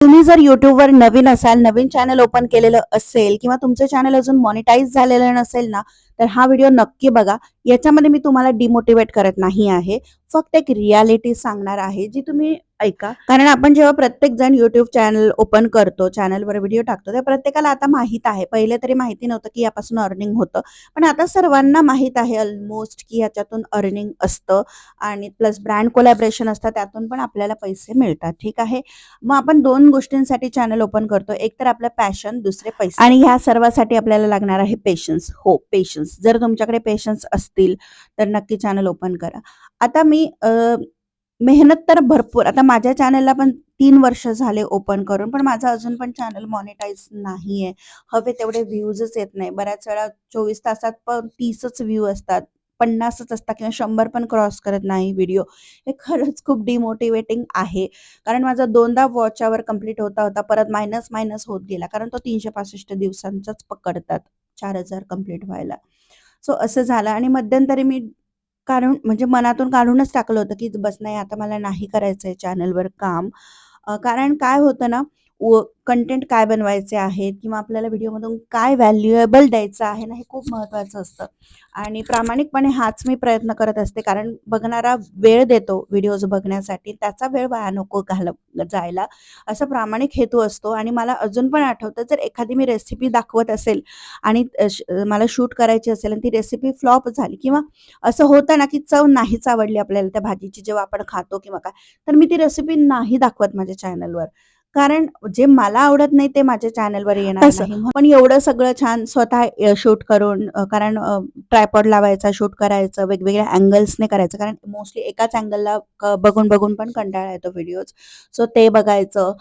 तुम्ही जर YouTubeवर नवीन असाल, नवीन चॅनल ओपन केलेलं असेल किंवा तुमचं चॅनल अजून मॉनिटाईज झालेलं नसेल ना, तर हा व्हिडिओ नक्की बघा. याच्यामध्ये मी तुम्हाला डिमोटिव्हेट करत नाही आहे. फक्त एक रिॲलिटी सांगणार आहे, जी तुम्ही ऐका. कारण आपण जेव्हा प्रत्येक जण YouTube चॅनल ओपन करतो, चॅनलवर व्हिडिओ टाकतो, तर प्रत्येकाला आता माहीत आहे. पहिले तरी माहिती नव्हतं, की यापासून अर्निंग होतं. पण आता सर्वांना माहीत आहे ऑलमोस्ट, की ह्याच्यातून अर्निंग असतं आणि प्लस ब्रँड कोलॅबोरेशन असतं, त्यातून पण आपल्याला पैसे मिळतात. ठीक आहे. मग आपण 2 गोष्टींसाठी चॅनल ओपन करतो. एक तर आपलं पॅशन, दुसरे पैसे आणि ह्या सर्वासाठी आपल्याला लागणार आहे पेशन्स. हो, पेशन्स. जर तुमच्याकडे पेशन्स असतील, तर नक्की चॅनल ओपन करा. आता मी मेहनत तर भरपूर आता माझ्या चॅनलला पण 3 वर्ष झाले ओपन करून, पण माझं अजून पण चॅनल मॉनिटाईज नाहीये. हवे तेवढे व्ह्यूजच येत नाही. बऱ्याच वेळा 24 तासात पण 30च व्ह्यू असतात, 50च असतात किंवा 100 पण क्रॉस करत नाही व्हिडिओ. हे खरंच खूप डिमोटिव्हेटिंग आहे. कारण माझा 2दा वॉच अवर कंप्लीट होता परत मायनस होत गेला. कारण तो 365 दिवसांचाच पकडतात 4,000 कंप्लीट व्हायला. सो असं झालं आणि मध्यंतरी मी काढून म्हणजे मनातून काढूनच टाकलं होतं, की बस नाही आता मला नाही करायचंय चॅनलवर काम. कारण काय होतं ना, कंटेंट काय बनवायचे आहेत किंवा आपल्याला व्हिडिओमधून काय व्हॅल्युएबल द्यायचं आहे ना, हे खूप महत्त्वाचं असतं. आणि प्रामाणिकपणे हाच मी प्रयत्न करत असते. कारण बघणारा वेळ देतो व्हिडिओज बघण्यासाठी, त्याचा वेळ वाया नको जायला, असा प्रामाणिक हेतू असतो. आणि मला अजून पण आठवतं, जर एखादी मी रेसिपी दाखवत असेल आणि मला शूट करायची असेल आणि ती रेसिपी फ्लॉप झाली किंवा असं होतं ना, की चव नाहीच आवडली आपल्याला त्या भाजीची जेव्हा आपण खातो किंवा काय, तर मी ती रेसिपी नाही दाखवत माझ्या चॅनलवर. कारण जे मला आवडत नाही ते माझ्या चॅनलवर येणार असं. नाही. पण एवढं सगळं छान स्वतः शूट करून कारण ट्रायपॉड लावायचा, शूट करायचं, वेगवेगळ्या अँगल्सने करायचं. कारण मोस्टली एकाच अँगलला बघून पण कंटाळा येतो व्हिडिओज. सो ते बघायचं.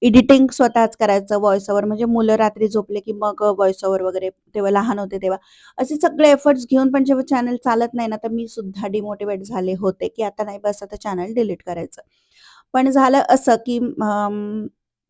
एडिटिंग स्वतःच करायचं, व्हॉईस ओव्हर म्हणजे मुलं रात्री झोपले, की मग व्हॉईस ओव्हर वगैरे तेव्हा लहान होते तेव्हा. असे सगळे एफर्ट्स घेऊन पण जेव्हा चॅनल चालत नाही ना, तर मी सुद्धा डिमोटिव्हेट झाले होते, की आता नाही बस आता चॅनल डिलीट करायचं. पण झालं असं, की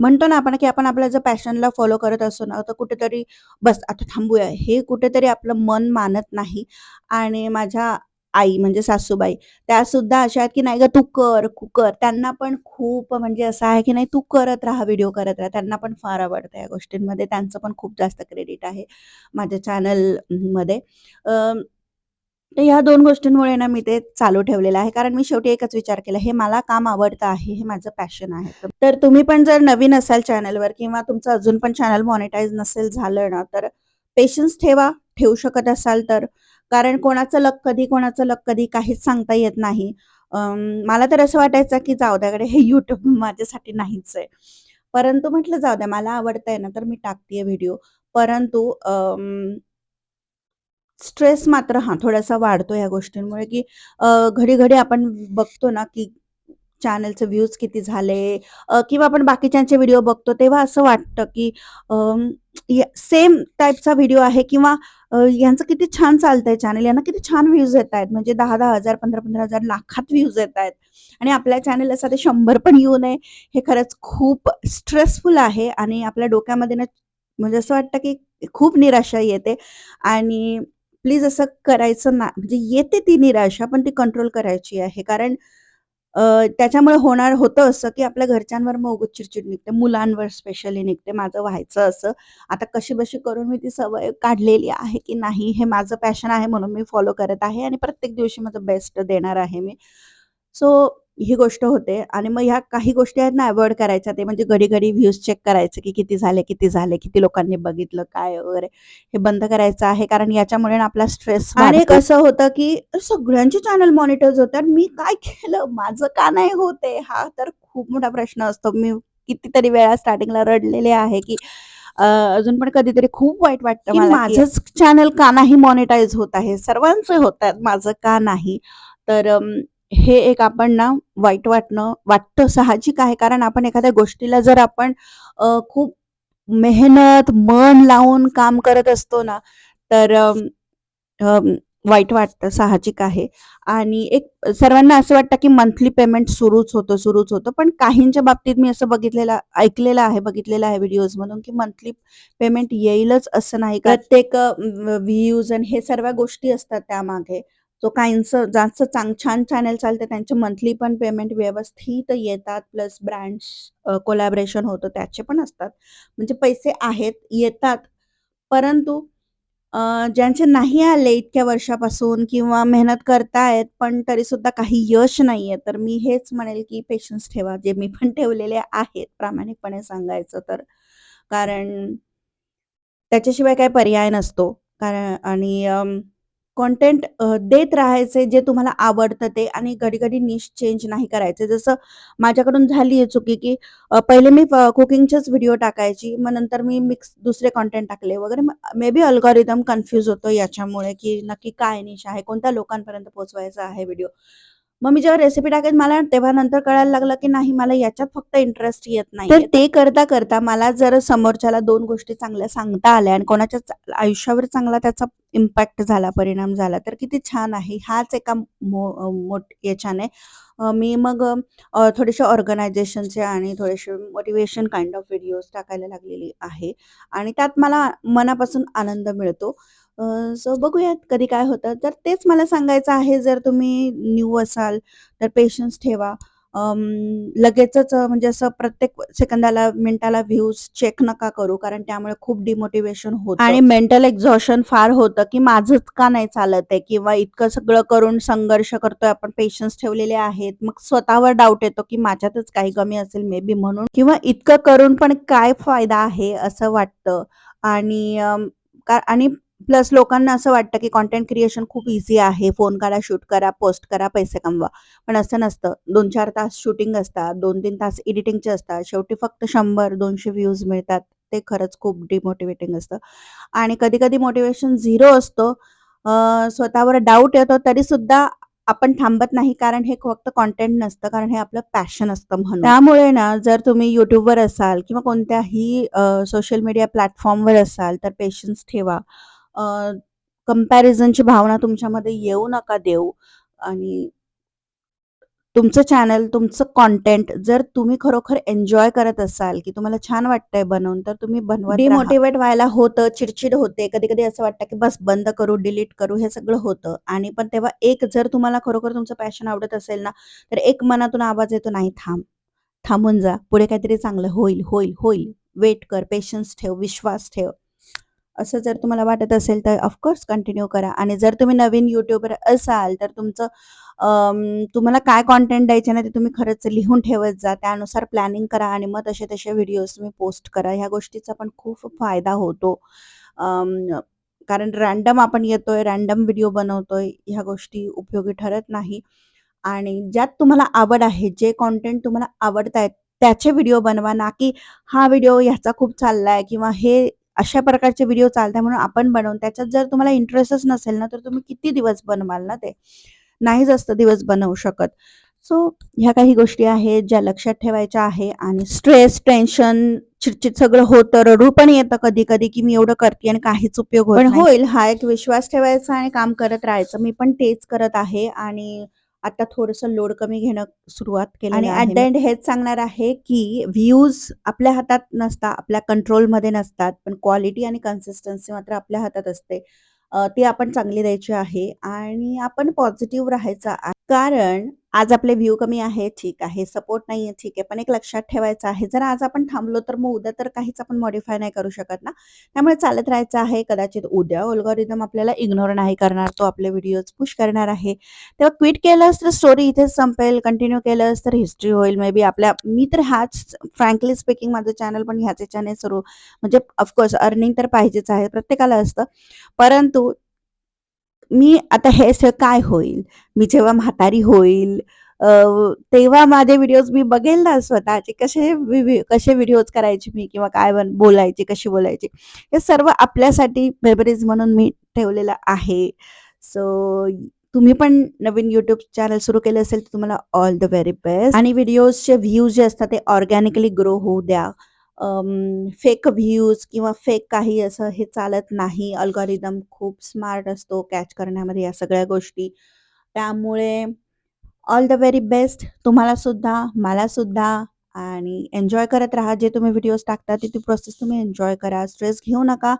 म्हणतो ना आपण, की आपण आपल्या जर पॅशनला फॉलो करत असू ना, तर कुठेतरी बस आता थांबूया, हे कुठेतरी आपलं मन मानत नाही. आणि माझ्या आई म्हणजे सासूबाई, त्यासुद्धा अशा आहेत, की "नाही गं तू कर." त्यांना पण खूप म्हणजे असं आहे, की "नाही तू करत राहा, व्हिडिओ करत राहा." त्यांना पण फार आवडतं या गोष्टींमध्ये. त्यांचं पण खूप जास्त क्रेडिट आहे माझ्या चॅनलमध्ये. तर ह्या 2 गोष्टींमुळे ना मी ते चालू ठेवलेलं आहे. कारण मी शेवटी एकच विचार केला, हे मला काम आवडतं आहे, हे माझं पॅशन आहे. तर तुम्ही पण जर नवीन असाल चॅनलवर किंवा तुमचं अजून पण चॅनल मॉनिटाईज नसेल झालं ना, तर पेशन्स ठेवा, ठेवू शकत असाल तर. कारण कोणाचं लक कधी काहीच सांगता येत नाही. मला तर असं वाटायचं, की जाऊ द्या हे YouTube माझ्यासाठी नाहीच आहे. परंतु म्हटलं जाऊ द्या मला आवडतंय ना, तर मी टाकतेय व्हिडिओ. परंतु स्ट्रेस मात्र हां, थोडासा वाढतो ह्या गोष्टींमुळे, की घडी-घडी आपण बघतो ना, की चॅनलचे व्ह्यूज किती झाले किंवा आपण बाकीच्यांचे व्हिडिओ बघतो, तेव्हा असं वाटतं, की अं, सेम टाइपचा व्हिडिओ आहे किंवा यांचं किती छान चालतंय चॅनल, यांना किती छान व्ह्यूज येतायत. म्हणजे 10,000, 10,000, 15,000, लाखात व्ह्यूज येतायत आणि आपल्या चॅनलला साधे 100 पण येऊ नये, हे खरंच खूप स्ट्रेसफुल आहे आणि आपल्या डोक्यामध्ये ना म्हणजे असं वाटतं, की खूप निराशा येते आणि प्लीज असं करायचं ना म्हणजे येते ती निराशा, पण ती कंट्रोल करायची आहे. कारण त्याच्यामुळे होतं असं, की आपल्या घरच्यांवर मग उगाच चिडचिड निघते, मुलांवर स्पेशली निघते. माझं व्हायचं असं. आता कशीबशी करून मी ती सवय काढलेली आहे, की नाही हे माझं पॅशन आहे म्हणून मी फॉलो करत आहे आणि प्रत्येक दिवशी माझं बेस्ट देणार आहे मी. सो ही गोष्ट होते आणि मग ह्या काही गोष्टी आहेत ना अव्हॉइड करायच्या. ते म्हणजे घडी-घडी व्ह्यूज चेक करायचे, की किती झाले, किती लोकांनी बघितलं, काय वगैरे. हे बंद करायचं आहे कारण याच्यामुळे ना आपला स्ट्रेस आणि एक असं होतं, की सगळ्यांचे चॅनल मॉनिटाईज होतात. मी काय केलं? माझं का नाही होत आहे? हा तर खूप मोठा प्रश्न असतो. मी कितीतरी वेळा स्टार्टिंगला रडलेले आहे, की अजून पण कधीतरी खूप वाईट वाटतं मला, की माझंच चॅनल का नाही मॉनिटाईज होत आहे? सर्वांचे होतात, माझं का नाही? तर हे एक आपण ना वाटतं साहजिक आहे. कारण आपण एखाद्या गोष्टीला जर आपण खूप मेहनत, मन लावून काम करत असतो ना, तर वाईट वाटतं, साहजिक आहे. आणि एक सर्वांना असं वाटतं, की मंथली पेमेंट सुरूच होतं. पण काहींच्या बाबतीत मी असं बघितलेलं आहे व्हिडिओजमधून, की मंथली पेमेंट येईलच असं नाही. प्रत्येक व्ह्यूज आणि हे सर्व गोष्टी असतात त्यामागे. सो काहींचं जास्त छान चॅनल चालतं त्यांचे मंथली पण पेमेंट व्यवस्थित येतात. प्लस ब्रँड्स कोलॅबोरेशन होतं त्याचे पण असतात. म्हणजे पैसे आहेत, येतात. परंतु ज्यांचे नाही आले इतक्या वर्षापासून किंवा मेहनत करतायत, पण तरीसुद्धा काही यश नाहीये, तर मी हेच म्हणेल की पेशन्स ठेवा. जे मी पण ठेवलेले आहेत प्रामाणिकपणे सांगायचं तर. कारण त्याच्याशिवाय काही पर्याय नसतो. कारण आणि कंटेंट देत राहायचे जे तुम्हाला आवडतं ते आणि घडी-घडी निश चेंज नाही करायचे. जसं माझ्याकडून झाली आहे चुकी, की पहिले मी कुकिंगचेच व्हिडिओ टाकायची. मग नंतर मी मिक्स दुसरे कंटेंट टाकले वगैरे. मे बी अल्गोरिदम कन्फ्यूज होतो याच्यामुळे, की नक्की काय निश आहे, कोणत्या लोकांपर्यंत पोहोचवायचा आहे व्हिडिओ. मग मी जेव्हा रेसिपी टाकायची मला तेव्हा नंतर कळायला लागलं, की नाही मला याच्यात फक्त इंटरेस्ट येत नाहीये. तर ते करता-करता मला जर समोरच्याला 2 गोष्टी चांगल्या सांगता आल्या आणि कोणाच्या आयुष्यावर चांगला त्याचा इम्पॅक्ट झाला, परिणाम झाला, तर किती छान आहे. ह्याच एका याच्याने मी मग थोडेसे ऑर्गनायझेशनचे आणि थोडेसे मोटिव्हेशन काइंड ऑफ व्हिडिओज टाकायला लागलेली आहे आणि त्यात मला मनापासून आनंद मिळतो. सो बघूयात कधी काय होतं. तर तेच मला सांगायचं आहे, जर तुम्ही न्यू असाल तर पेशन्स ठेवा. लगेचच म्हणजे असं प्रत्येक सेकंदाला, मिनिटाला व्ह्यूज चेक नका करू, कारण त्यामुळे खूप डिमोटिव्हेशन होतं आणि मेंटल एक्झॉशन फार होतं, की माझंच का नाही चालत आहे किंवा इतकं सगळं करून संघर्ष करतोय आपण, पेशन्स ठेवलेले आहेत. मग स्वतःवर डाऊट येतो, की माझ्यातच काही कमी असेल मे बी म्हणून किंवा इतकं करून पण काय फायदा आहे असं वाटतं आणि आणि प्लस लोकांना असं वाटतं, की कंटेंट क्रिएशन खूप ईझी आहे. फोन काढा, शूट करा, पोस्ट करा, पैसे कमवा. पण असं नसतं. 2-4 तास शूटिंग असतात, 2-3 तास एडिटिंगचे असतात. शेवटी फक्त 100-200 व्ह्यूज मिळतात. ते खरंच खूप डिमोटिव्हेटिंग असतं आणि कधी-कधी मोटिव्हेशन झिरो असतो. स्वतःवर डाऊट येतो तरीसुद्धा आपण थांबत नाही, कारण हे फक्त कंटेंट नसतं, कारण हे आपलं पॅशन असतं म्हणून. त्यामुळे ना, जर तुम्ही YouTubeवर असाल किंवा कोणत्याही सोशल मीडिया प्लॅटफॉर्मवर असाल, तर पेशन्स ठेवा. कंपॅरिझनची भावना तुमच्यामध्ये येऊ नका देऊ आणि तुमचं चॅनल, तुमचं कंटेंट जर तुम्ही खरोखर एन्जॉय करत असाल, की तुम्हाला छान वाटतंय बनवून, तर तुम्ही बनवत राहा. डिमोटिव्हेट व्हायला होतं, चिडचिड होते. कधी-कधी असं वाटतं, की बस बंद करू, डिलीट करू, हे सगळं होतं आणि पण तेव्हा एक जर तुम्हाला खरोखर तुमचं पॅशन आवडत असेल ना, तर एक मनातून आवाज येतो, "नाही थांब, थांबून जा. पुढे काहीतरी चांगलं होईल, होईल, होईल. वेट कर, पेशन्स ठेव, विश्वास ठेव." असं जर तुम्हाला वाटत असेल तर ऑफकोर्स कंटिन्यू करा आणि जर तुम्ही नवीन यूट्यूबर असाल तर तुम्हाला काय कंटेंट द्यायचे ना ते तुम्ही खरंच लिहून ठेवत जा. त्यानुसार प्लॅनिंग करा आणि मग तसे-तसे व्हिडिओज तुम्ही पोस्ट करा. ह्या गोष्टीचा पण खूप फायदा होतो. अं, कारण रँडम आपण येतोय, रँडम व्हिडिओ बनवतोय, ह्या गोष्टी उपयोगी ठरत नाही. आणि ज्यात तुम्हाला आवड आहे, जे कंटेंट तुम्हाला आवडतायत त्याचे व्हिडिओ बनवा, ना की हा व्हिडिओ ह्याचा खूप चाललाय किंवा हे अशा प्रकारचे व्हिडिओ चालताय म्हणून आपण बनवून त्याच्यात जर तुम्हाला इंटरेस्टच नसेल ना, तर तुम्ही किती दिवस बनवाल ना ते? नाही जास्त दिवस बनवू शकत. सो ह्या काही गोष्टी आहेत ज्या लक्षात ठेवायच्या आहे आणि स्ट्रेस, टेन्शन, चिडचिड सगळं होतं. रडू पण येतं कधी-कधी, की मी एवढं करते आणि काहीच उपयोग होत नाही. पण होईल हा एक विश्वास ठेवायचा आणि काम करत राहायचं. मी पण तेच करत आहे आणि आता थोडंसं लोड कमी घेणं सुरुवात केलेलं आहे. आणि ॲट द एंड हेच सांगणार आहे, की व्ह्यूज आपल्या हातात नसतात, आपल्या कंट्रोलमध्ये नसतात. पण क्वालिटी आणि कन्सिस्टन्सी मात्र आपल्या हातात असते. ती आपण चांगली द्यायची आहे आणि आपण पॉझिटिव्ह राहायचं आहे. कारण आज आपले व्ह्यू कमी आहे, ठीक आहे. सपोर्ट नाहीये, ठीक आहे. पण एक लक्षात ठेवायचं आहे, जर आज आपण थांबलो, तर मग उद्या तर काहीच आपण मॉडिफाय नाही करू शकत ना. त्यामुळे चालत राहायचं आहे. कदाचित उद्या अल्गोरिदम आपल्याला इग्नोर नाही करणार, तो आपले व्हिडिओज पुश करणार आहे. तेव्हा क्विट केलंस तर स्टोरी इथेच संपेल, कंटिन्यू केलंस तर हिस्ट्री होईल. मे बी मी तर ह्याच फ्रँकली स्पीकिंग माझं चॅनल पण ह्याच ह्याच्याने सुरू म्हणजे ऑफकोर्स अर्निंग तर पाहिजेच आहे, प्रत्येकाला असतं. परंतु मी आता हे सगळं काय होईल? मी जेव्हा म्हातारी होईल अ, तेव्हा माझे व्हिडिओज मी बघेल ना स्वतःचे कसे व्हिडिओज करायचे मी किंवा काय बोलायचे, कशी बोलायची. हे सर्व आपल्यासाठी मेमरीज म्हणून मी ठेवलेलं आहे. सो तुम्ही पण नवीन YouTube चॅनल सुरू केलं असेल तर तुम्हाला ऑल द व्हेरी बेस्ट आणि व्हिडिओजचे व्ह्यूज जे असतात ते ऑर्गॅनिकली ग्रो होऊ द्या. फेक व्ह्यूज किंवा फेक काही असं हे चालत नाही. अल्गोरिदम खूप स्मार्ट असतो कॅच करण्यामध्ये या सगळ्या गोष्टी. त्यामुळे ऑल द व्हेरी बेस्ट तुम्हाला सुद्धा, मला सुद्धा आणि एन्जॉय करत राहा. जे तुम्ही व्हिडिओज टाकता ती प्रोसेस तुम्ही एन्जॉय करा. स्ट्रेस घेऊ नका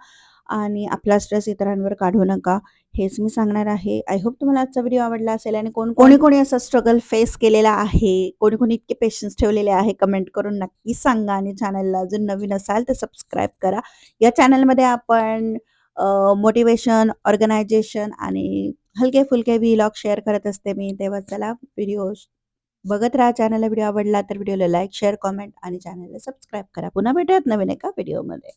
आणि आपला स्ट्रेस इतरांवर काढू नका. हेच मी सांगणार आहे. आय होप तुम्हाला आजचा व्हिडिओ आवडला असेल आणि कोणी असा स्ट्रगल फेस केलेला आहे, कोणी इतके पेशन्स ठेवलेले आहे, कमेंट करून नक्की सांगा आणि चॅनलला अजून नवीन असाल तर सबस्क्राईब करा. या चॅनलमध्ये आपण मोटिव्हेशन, ऑर्गनायझेशन आणि हलके-फुलके व्लॉग शेअर करत असते मी. तेव्हा चला व्हिडिओ बघत राहा. चॅनलला व्हिडिओ आवडला तर व्हिडिओला लाईक, शेअर, कमेंट आणि चॅनलला सबस्क्राईब करा. पुन्हा भेटूयात नवीन एका व्हिडिओमध्ये.